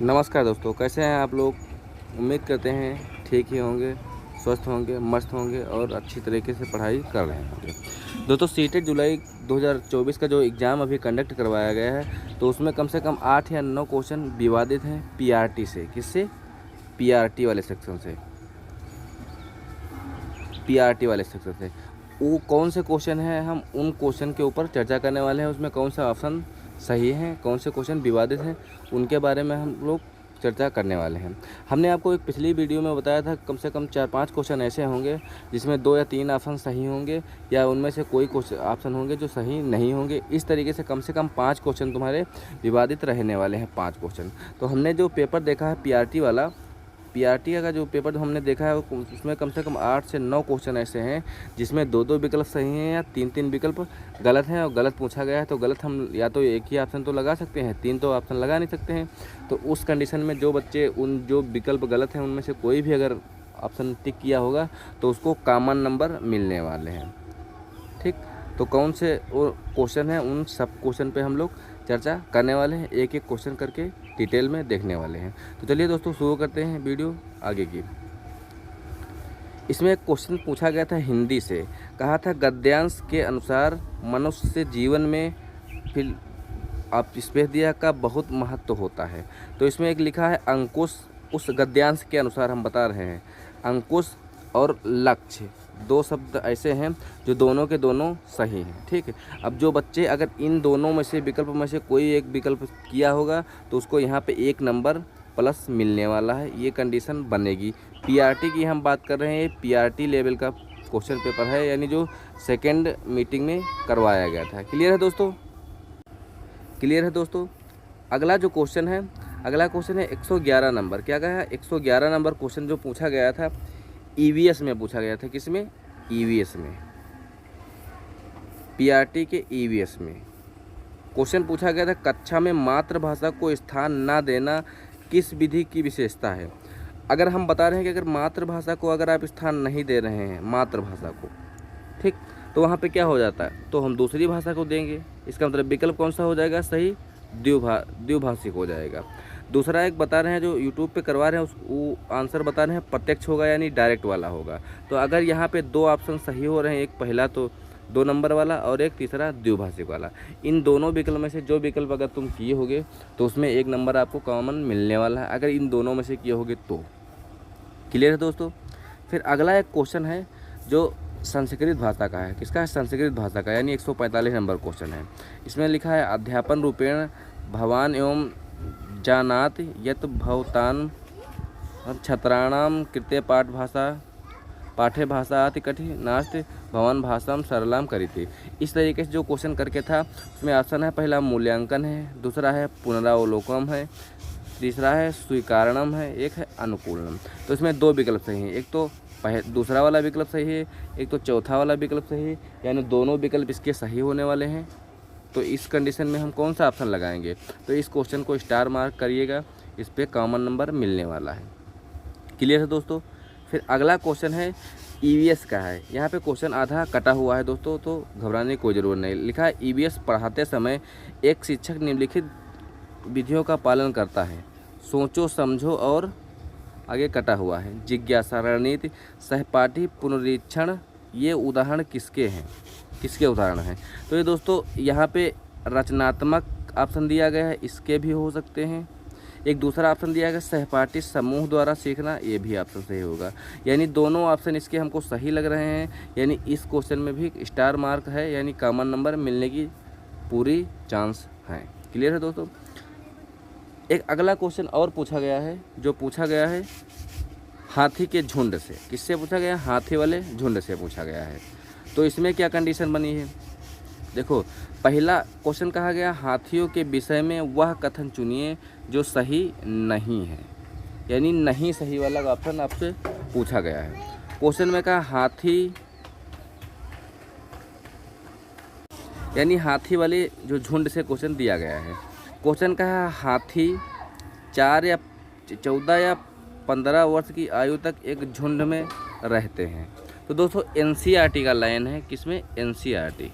नमस्कार दोस्तों, कैसे हैं आप लोग। उम्मीद करते हैं ठीक ही होंगे, स्वस्थ होंगे, मस्त होंगे और अच्छी तरीके से पढ़ाई कर रहे होंगे। दोस्तों सीटेट जुलाई 2024 का जो एग्ज़ाम अभी कंडक्ट करवाया गया है, तो उसमें कम से कम 8 या 9 क्वेश्चन विवादित हैं पीआरटी से। किससे? पीआरटी वाले सेक्शन से। पीआरटी वाले सेक्शन से वो कौन से क्वेश्चन हैं, हम उन क्वेश्चन के ऊपर चर्चा करने वाले हैं। उसमें कौन सा ऑप्शन सही है, कौन से क्वेश्चन विवादित हैं, उनके बारे में हम लोग चर्चा करने वाले हैं। हमने आपको एक पिछली वीडियो में बताया था कम से कम 4-5 क्वेश्चन ऐसे होंगे जिसमें 2 या 3 ऑप्शन सही होंगे, या उनमें से कोई क्वेश्चन ऑप्शन होंगे जो सही नहीं होंगे। इस तरीके से कम 5 क्वेश्चन तुम्हारे विवादित रहने वाले हैं। 5 क्वेश्चन। तो हमने जो पेपर देखा है पीआरटी का जो पेपर जो हमने देखा है, उसमें कम से कम 8 से 9 क्वेश्चन ऐसे हैं जिसमें 2-2 विकल्प सही हैं या 3-3 विकल्प गलत हैं। और गलत पूछा गया है तो गलत हम या तो एक ही ऑप्शन तो लगा सकते हैं, 3 तो ऑप्शन लगा नहीं सकते हैं। तो उस कंडीशन में जो बच्चे उन जो विकल्प गलत हैं उनमें से कोई भी अगर ऑप्शन टिक किया होगा तो उसको कॉमन नंबर मिलने वाले हैं। ठीक, तो कौन से वो क्वेश्चन हैं, उन सब क्वेश्चन पे हम लोग चर्चा करने वाले हैं, एक एक क्वेश्चन करके डिटेल में देखने वाले हैं। तो चलिए दोस्तों शुरू करते हैं वीडियो आगे की। इसमें एक क्वेश्चन पूछा गया था हिंदी से, कहा था गद्यांश के अनुसार मनुष्य जीवन में फिर आप स्पेस दिया का बहुत महत्व होता है। तो इसमें एक लिखा है अंकुश। उस गद्यांश के अनुसार हम बता रहे हैं अंकुश और लक्ष्य, 2 शब्द ऐसे हैं जो दोनों के दोनों सही हैं। ठीक है, अब जो बच्चे अगर इन दोनों में से विकल्प में से कोई एक विकल्प किया होगा तो उसको यहाँ पे 1 नंबर प्लस मिलने वाला है, ये कंडीशन बनेगी। पीआरटी की हम बात कर रहे हैं, पीआरटी लेवल का क्वेश्चन पेपर है, यानी जो सेकेंड मीटिंग में करवाया गया था। क्लियर है दोस्तों? क्लियर है दोस्तों? अगला जो क्वेश्चन है, अगला क्वेश्चन है 111 नंबर। क्या कहा है? 111 नंबर क्वेश्चन जो पूछा गया था ईवीएस में पूछा गया था। किसमें? ईवीएस में, पीआरटी के ईवीएस में क्वेश्चन पूछा गया था कक्षा में मातृभाषा को स्थान ना देना किस विधि की विशेषता है। अगर हम बता रहे हैं कि अगर मातृभाषा को अगर आप स्थान नहीं दे रहे हैं, मातृभाषा को, ठीक, तो वहाँ पे क्या हो जाता है, तो हम दूसरी भाषा को देंगे। इसका मतलब विकल्प कौन सा हो जाएगा? सही, द्विभाषिक हो जाएगा। दूसरा एक बता रहे हैं जो यूट्यूब पे करवा रहे हैं, वो आंसर बता रहे हैं प्रत्यक्ष होगा यानी डायरेक्ट वाला होगा। तो अगर यहाँ पे 2 ऑप्शन सही हो रहे हैं, एक पहला तो 2 नंबर वाला और एक तीसरा द्विभाषिक वाला, इन दोनों विकल्प में से जो विकल्प अगर तुम किए होगे तो उसमें 1 नंबर आपको कॉमन मिलने वाला है, अगर इन दोनों में से किए होगे तो। क्लियर है दोस्तों? फिर अगला एक क्वेश्चन है जो संस्कृत भाषा का है। किसका है? संस्कृत भाषा का, यानी 145 नंबर क्वेश्चन है। इसमें लिखा है अध्यापन रूपेण भवान एवं जानाति यत भवतान छात्राणाम कृते पाठ्य भाषा अति कठिनास्ति भवन भाषाम सरलाम करीति। इस तरीके से जो क्वेश्चन करके था उसमें ऑप्शन है, पहला मूल्यांकन है, दूसरा है पुनरावलोकन है, तीसरा है स्वीकारणम है, एक है अनुकूलनम। तो इसमें 2 विकल्प सही हैं, एक तो दूसरा वाला विकल्प सही है, एक तो चौथा वाला विकल्प सही है, यानी दोनों विकल्प इसके सही होने वाले हैं। तो इस कंडीशन में हम कौन सा ऑप्शन लगाएंगे? तो इस क्वेश्चन को स्टार मार्क करिएगा, इस पर कॉमन नंबर मिलने वाला है। क्लियर है दोस्तों? फिर अगला क्वेश्चन है ईवीएस का है। यहाँ पे क्वेश्चन आधा कटा हुआ है दोस्तों, तो घबराने की कोई ज़रूरत नहीं। लिखा है ईवीएस पढ़ाते समय एक शिक्षक निम्नलिखित विधियों का पालन करता है, सोचो समझो और आगे कटा हुआ है जिज्ञासा, रणनीति, सहपाठी, पुनरीक्षण। ये उदाहरण किसके हैं? किसके उदाहरण हैं? तो ये दोस्तों यहाँ पे रचनात्मक ऑप्शन दिया गया है, इसके भी हो सकते हैं। एक दूसरा ऑप्शन दिया गया सहपाठी समूह द्वारा सीखना, ये भी ऑप्शन सही होगा। यानी दोनों ऑप्शन इसके हमको सही लग रहे हैं, यानी इस क्वेश्चन में भी स्टार मार्क है, यानी कॉमन नंबर मिलने की पूरी चांस है। क्लियर है दोस्तों? एक अगला क्वेश्चन और पूछा गया है, जो पूछा गया है हाथी के झुंड से। किससे पूछा गया? हाथी वाले झुंड से पूछा गया है। तो इसमें क्या कंडीशन बनी है? देखो, पहला क्वेश्चन कहा गया हाथियों के विषय में वह कथन चुनिए जो सही नहीं है, यानी नहीं सही वाला ऑप्शन आपसे पूछा गया है। क्वेश्चन में कहा हाथी, यानी हाथी वाले जो झुंड से क्वेश्चन दिया गया है। क्वेश्चन का है हाथी 4 या 14 या 15 वर्ष की आयु तक एक झुंड में रहते हैं। तो दोस्तों एनसीईआरटी का लाइन है, किसमें? एनसीईआरटी।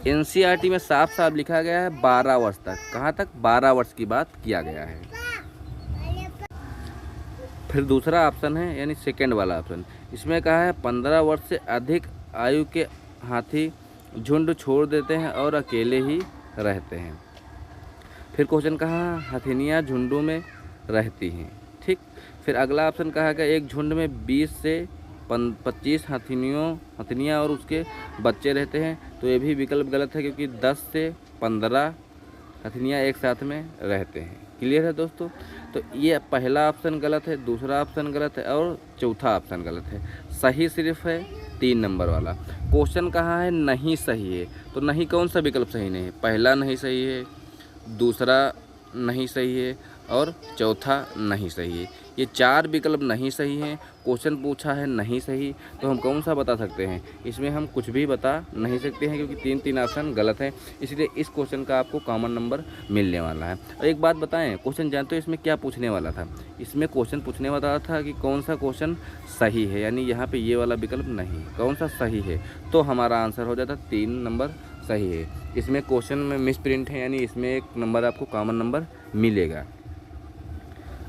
एनसीईआरटी में साफ साफ लिखा गया है 12 वर्ष तक। कहाँ तक? 12 वर्ष की बात किया गया है। फिर दूसरा ऑप्शन है यानी सेकेंड वाला ऑप्शन, इसमें कहा है 15 वर्ष से अधिक आयु के हाथी झुंड छोड़ देते हैं और अकेले ही रहते हैं। फिर क्वेश्चन कहा हथिनियाँ झुंडों में रहती हैं। ठीक। फिर अगला ऑप्शन कहा गया एक झुंड में 20 से 25 हथिनियाँ और उसके बच्चे रहते हैं। तो ये भी विकल्प गलत है क्योंकि 10 से 15 हथिनियाँ एक साथ में रहते हैं। क्लियर है दोस्तों? तो ये पहला ऑप्शन गलत है, दूसरा ऑप्शन गलत है और चौथा ऑप्शन गलत है। सही सिर्फ है 3 नंबर वाला। क्वेश्चन कहाँ है नहीं सही है, तो नहीं कौन सा विकल्प सही नहीं है? पहला नहीं सही है, दूसरा नहीं सही है और चौथा नहीं सही है। ये 4 विकल्प नहीं सही हैं। क्वेश्चन पूछा है नहीं सही, तो हम कौन सा बता सकते हैं? इसमें हम कुछ भी बता नहीं सकते हैं क्योंकि 3 ऑप्शन गलत हैं। इसलिए इस क्वेश्चन का आपको कॉमन नंबर मिलने वाला है। और एक बात बताएं, क्वेश्चन जानते हो इसमें क्या पूछने वाला था? इसमें क्वेश्चन पूछने वाला था कि कौन सा क्वेश्चन सही है, यानी यहाँ पर ये वाला विकल्प नहीं, कौन सा सही है, तो हमारा आंसर हो जाता 3 नंबर सही है। इसमें क्वेश्चन में मिस प्रिंट है, यानी इसमें 1 नंबर आपको कॉमन नंबर मिलेगा।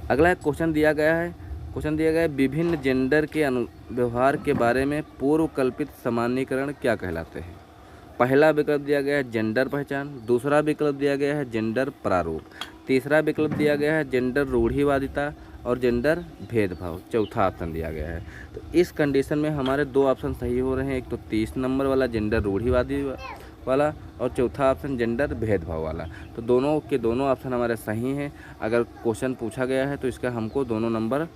अगला क्वेश्चन दिया गया है विभिन्न जेंडर के व्यवहार के बारे में पूर्व कल्पित सामान्यीकरण क्या कहलाते हैं? पहला विकल्प दिया गया है जेंडर पहचान, दूसरा विकल्प दिया गया है जेंडर प्रारूप, तीसरा विकल्प दिया गया है जेंडर रूढ़िवादिता और जेंडर भेदभाव, चौथा ऑप्शन दिया गया है। तो इस कंडीशन में हमारे 2 ऑप्शन सही हो रहे हैं, एक तो 30 नंबर वाला जेंडर रूढ़िवादी वाला और चौथा ऑप्शन जेंडर भेदभाव वाला। तो दोनों के दोनों ऑप्शन हमारे सही हैं। अगर क्वेश्चन पूछा गया है तो इसका हमको दोनों नंबर,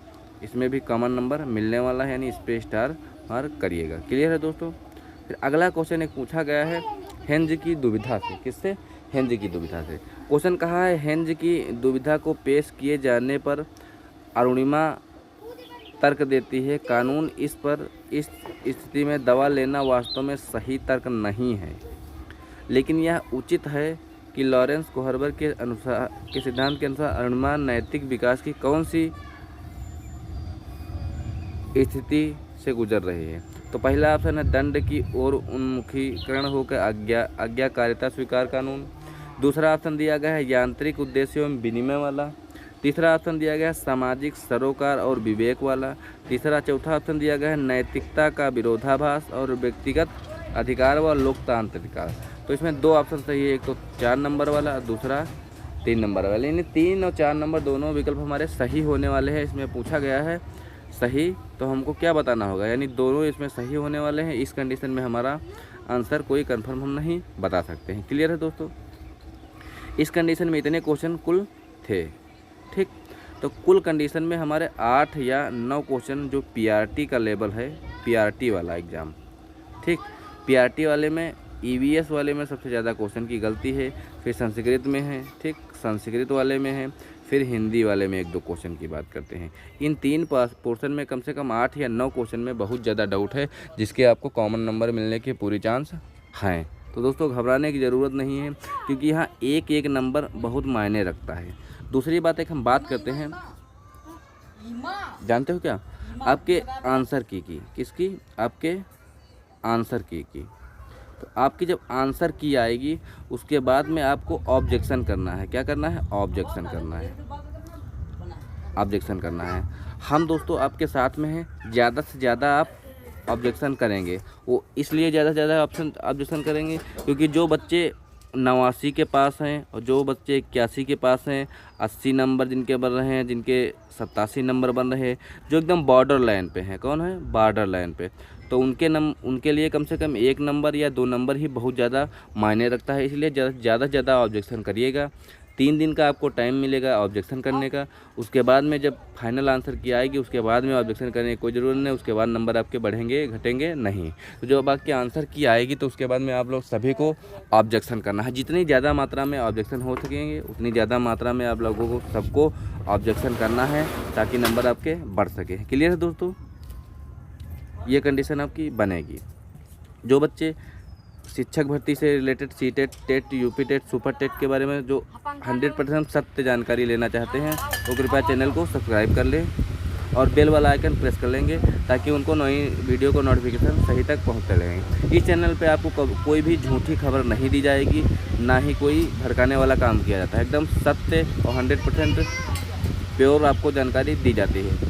इसमें भी कॉमन नंबर मिलने वाला है, यानी इस पे स्टार मार्क करिएगा। क्लियर है दोस्तों? फिर अगला क्वेश्चन एक पूछा गया है हेंज की दुविधा से। किससे? हेंज की दुविधा से। क्वेश्चन कहा है हेंज की दुविधा को पेश किए जाने पर अरुणिमा तर्क देती है कानून इस स्थिति में दवा लेना वास्तव में सही तर्क नहीं है, लेकिन यह उचित है कि लॉरेंस कोहरबर के सिद्धांत के अनुसार अरुणिमा नैतिक विकास की कौन सी स्थिति से गुजर रही है? तो पहला ऑप्शन है दंड की ओर उन्मुखीकरण होकर आज्ञाकारिता स्वीकार कानून, दूसरा ऑप्शन दिया गया है यांत्रिक उद्देश्यों में विनिमय वाला, तीसरा ऑप्शन दिया गया है सामाजिक सरोकार और विवेक वाला, चौथा ऑप्शन दिया गया है नैतिकता का विरोधाभास और व्यक्तिगत अधिकार व लोकतांत्रिक। तो इसमें 2 ऑप्शन सही है, एक तो 4 नंबर वाला, दूसरा 3 नंबर वाला, यानी 3 और 4 नंबर दोनों विकल्प हमारे सही होने वाले हैं। इसमें पूछा गया है सही, तो हमको क्या बताना होगा, यानी दोनों इसमें सही होने वाले हैं। इस कंडीशन में हमारा आंसर कोई कंफर्म हम नहीं बता सकते हैं। क्लियर है दोस्तों? इस कंडीशन में इतने क्वेश्चन कुल थे। ठीक। तो कुल कंडीशन में हमारे 8 या 9 क्वेश्चन जो पीआरटी का लेवल है, पीआरटी वाला एग्ज़ाम। ठीक। पीआरटी वाले में ईवीएस वाले में सबसे ज़्यादा क्वेश्चन की गलती है, फिर संस्कृत में है, ठीक, संस्कृत वाले में है, फिर हिंदी वाले में 1-2 क्वेश्चन की बात करते हैं। इन 3 पोर्शन में कम से कम 8 या 9 क्वेश्चन में बहुत ज़्यादा डाउट है, जिसके आपको कॉमन नंबर मिलने के पूरी चांस हैं। तो दोस्तों घबराने की ज़रूरत नहीं है, क्योंकि यहाँ एक नंबर बहुत मायने रखता है। दूसरी बात एक हम बात करते हैं, जानते हो क्या, आपके आंसर की किसकी, आपके आंसर की। तो आपकी जब आंसर की आएगी उसके बाद में आपको ऑब्जेक्शन करना है। क्या करना है? ऑब्जेक्शन करना है, ऑब्जेक्शन करना है। हम दोस्तों आपके साथ में हैं, ज़्यादा से ज़्यादा आप ऑब्जेक्शन करेंगे। वो इसलिए ज़्यादा से ज़्यादा ऑब्जेक्शन करेंगे क्योंकि जो बच्चे 89 के पास हैं और जो बच्चे 81 के पास हैं, 80 नंबर जिनके बन रहे हैं, जिनके 87 नंबर बन रहे हैं, जो एकदम बॉर्डर लाइन पे हैं, कौन है? बॉर्डर लाइन पे, तो उनके लिए कम से कम 1 नंबर या 2 नंबर ही बहुत ज़्यादा मायने रखता है। इसलिए ज़्यादा से ज़्यादा ऑब्जेक्शन करिएगा। 3 दिन का आपको टाइम मिलेगा ऑब्जेक्शन करने का। उसके बाद में जब फाइनल आंसर की आएगी उसके बाद में ऑब्जेक्शन करने की कोई ज़रूरत नहीं, उसके बाद नंबर आपके बढ़ेंगे घटेंगे नहीं। तो जब आपके आंसर की आएगी तो उसके बाद में आप लोग सभी को ऑब्जेक्शन करना है। जितनी ज़्यादा मात्रा में ऑब्जेक्शन हो सकेंगे उतनी ज़्यादा मात्रा में आप लोगों को सबको ऑब्जेक्शन करना है, ताकि नंबर आपके बढ़ सके। क्लियर है दोस्तों? ये कंडीशन आपकी बनेगी। जो बच्चे शिक्षक भर्ती से related CTET, TET, UP TET, super TET के बारे में जो 100% सत्य जानकारी लेना चाहते हैं वो कृपया चैनल को सब्सक्राइब कर लें और बेल वाला आइकन प्रेस कर लेंगे ताकि उनको नई वीडियो को नोटिफिकेशन सही तक पहुंचते रहेंगे। इस चैनल पे आपको कोई भी झूठी खबर नहीं दी जाएगी, ना ही कोई भड़काने वाला काम किया जाता है। एकदम सत्य और 100% प्योर आपको जानकारी दी जाती है।